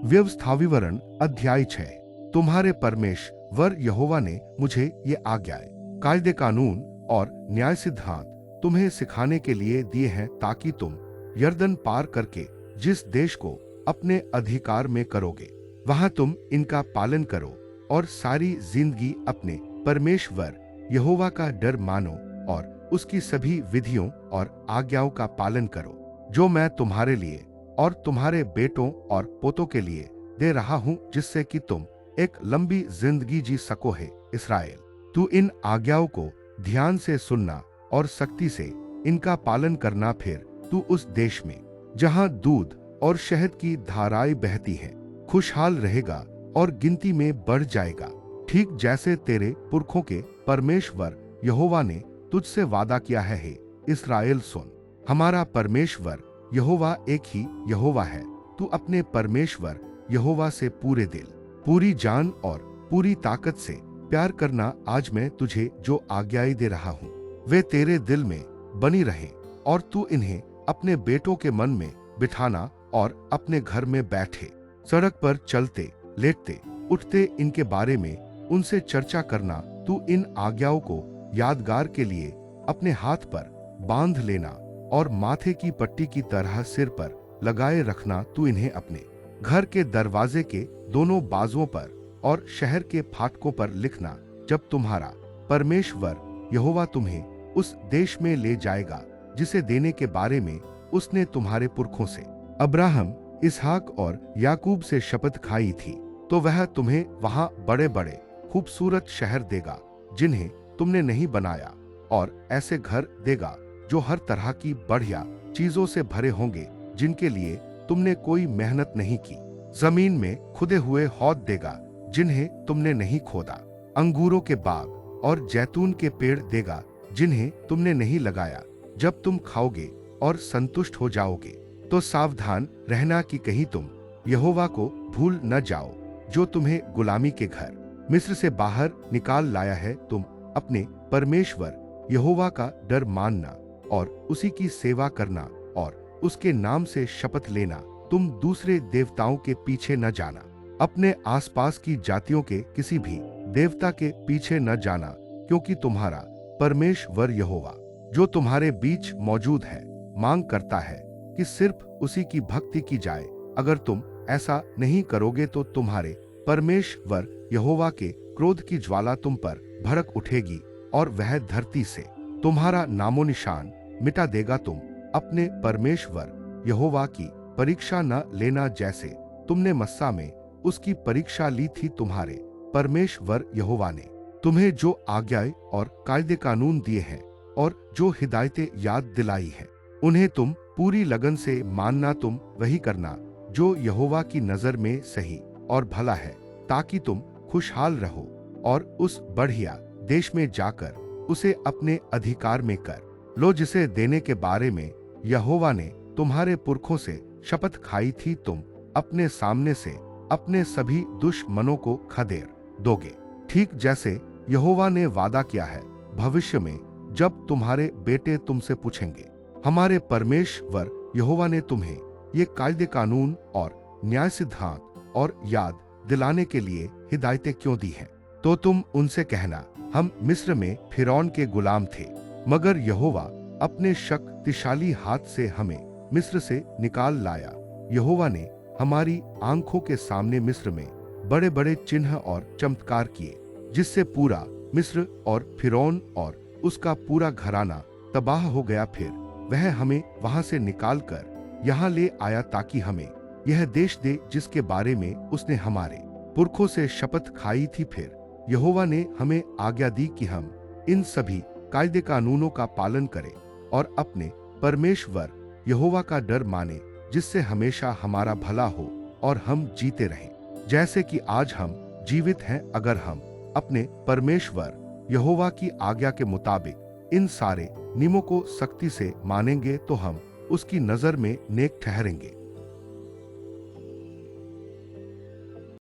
व्यवस्था विवरण अध्याय 6। तुम्हारे परमेश्वर यहोवा ने मुझे ये आज्ञाएं, कायदे कानून और न्याय सिद्धांत तुम्हें सिखाने के लिए दिए हैं, ताकि तुम यरदन पार करके जिस देश को अपने अधिकार में करोगे, वहां तुम इनका पालन करो और सारी जिंदगी अपने परमेश्वर यहोवा का डर मानो और उसकी सभी विधियों और आज्ञाओं का पालन करो, जो मैं तुम्हारे लिए और तुम्हारे बेटों और पोतों के लिए दे रहा हूं, जिससे कि तुम एक लंबी जिंदगी जी सको है। इस्राएल, तू इन आज्ञाओं को ध्यान से सुनना और सख्ती से इनका पालन करना, फिर तू उस देश में जहां दूध और शहद की धाराएं बहती हैं, खुशहाल रहेगा और गिनती में बढ़ जाएगा, ठीक जैसे तेरे पुरखों के परमेश्वर यहोवा ने तुझसे वादा किया है। इस्राएल सुन, हमारा परमेश्वर यहोवा एक ही यहोवा है। तू अपने परमेश्वर यहोवा से पूरे दिल, पूरी जान और पूरी ताकत से प्यार करना। आज मैं तुझे जो आज्ञाएं दे रहा हूँ, वे तेरे दिल में बनी रहें और तू इन्हें अपने बेटों के मन में बिठाना और अपने घर में बैठे, सड़क पर चलते, लेटते, उठते इनके बारे में उनसे चर्चा करना। तू इन आज्ञाओं को यादगार के लिए अपने हाथ पर बांध लेना और माथे की पट्टी की तरह सिर पर लगाए रखना। तू इन्हें अपने घर के दरवाजे के दोनों बाजुओं पर और शहर के फाटकों पर लिखना, जब तुम्हारा परमेश्वर यहोवा तुम्हें उस देश में ले जाएगा जिसे देने के बारे में उसने तुम्हारे पुरखों से अब्राहम, इसहाक और याकूब से शपथ खाई थी। तो वह तुम्हें वहां बड़े बड़े खूबसूरत शहर देगा जिन्हें तुमने नहीं बनाया, और ऐसे घर देगा जो हर तरह की बढ़िया चीजों से भरे होंगे, जिनके लिए तुमने कोई मेहनत नहीं की। जमीन में खुदे हुए हौद देगा जिन्हें तुमने नहीं खोदा, अंगूरों के बाग और जैतून के पेड़ देगा जिन्हें तुमने नहीं लगाया। जब तुम खाओगे और संतुष्ट हो जाओगे, तो सावधान रहना कि कहीं तुम यहोवा को भूल न जाओ, जो तुम्हें गुलामी के घर मिस्र से बाहर निकाल लाया है। तुम अपने परमेश्वर यहोवा का डर मानना और उसी की सेवा करना और उसके नाम से शपथ लेना। तुम दूसरे देवताओं के पीछे न जाना, अपने आसपास की जातियों के किसी भी देवता के पीछे न जाना, क्योंकि तुम्हारा परमेश्वर यहोवा, जो तुम्हारे बीच मौजूद है, मांग करता है कि सिर्फ उसी की भक्ति की जाए। अगर तुम ऐसा नहीं करोगे तो तुम्हारे परमेश्वर यहोवा के क्रोध की ज्वाला तुम पर भड़क उठेगी और वह धरती से तुम्हारा नामो निशान मिटा देगा। तुम अपने परमेश्वर यहोवा की परीक्षा न लेना, जैसे तुमने मस्सा में उसकी परीक्षा ली थी। तुम्हारे परमेश्वर यहोवा ने तुम्हें जो आज्ञाएं और कायदे कानून दिए हैं और जो हिदायतें याद दिलाई हैं, उन्हें तुम पूरी लगन से मानना। तुम वही करना जो यहोवा की नजर में सही और भला है, ताकि तुम खुशहाल रहो और उस बढ़िया देश में जाकर उसे अपने अधिकार में कर लो, जिसे देने के बारे में यहोवा ने तुम्हारे पुरखों से शपथ खाई थी। तुम अपने सामने से अपने सभी दुश्मनों को खदेड़ दोगे, ठीक जैसे यहोवा ने वादा किया है। भविष्य में जब तुम्हारे बेटे तुमसे पूछेंगे, हमारे परमेश्वर यहोवा ने तुम्हें ये कायदे कानून और न्याय सिद्धांत और याद दिलाने के लिए हिदायतें क्यों दी हैं, तो तुम उनसे कहना, हम मिस्र में फिरौन के गुलाम थे, मगर यहोवा अपने शक्तिशाली हाथ से हमें मिस्र से निकाल लाया। यहोवा ने हमारी आंखों के सामने मिस्र में बड़े बड़े चिन्ह और चमत्कार किए, जिससे पूरा मिस्र और फिरौन और उसका पूरा घराना तबाह हो गया। फिर वह हमें वहां से निकालकर यहाँ ले आया, ताकि हमें यह देश दे जिसके बारे में उसने हमारे पुरखों से शपथ खाई थी। फिर यहोवा ने हमें आज्ञा दी कि हम इन सभी कायदे कानूनों का पालन करें और अपने परमेश्वर यहोवा का डर माने, जिससे हमेशा हमारा भला हो और हम जीते रहें, जैसे कि आज हम जीवित हैं। अगर हम अपने परमेश्वर यहोवा की आज्ञा के मुताबिक इन सारे नियमों को सख्ती से मानेंगे, तो हम उसकी नजर में नेक ठहरेंगे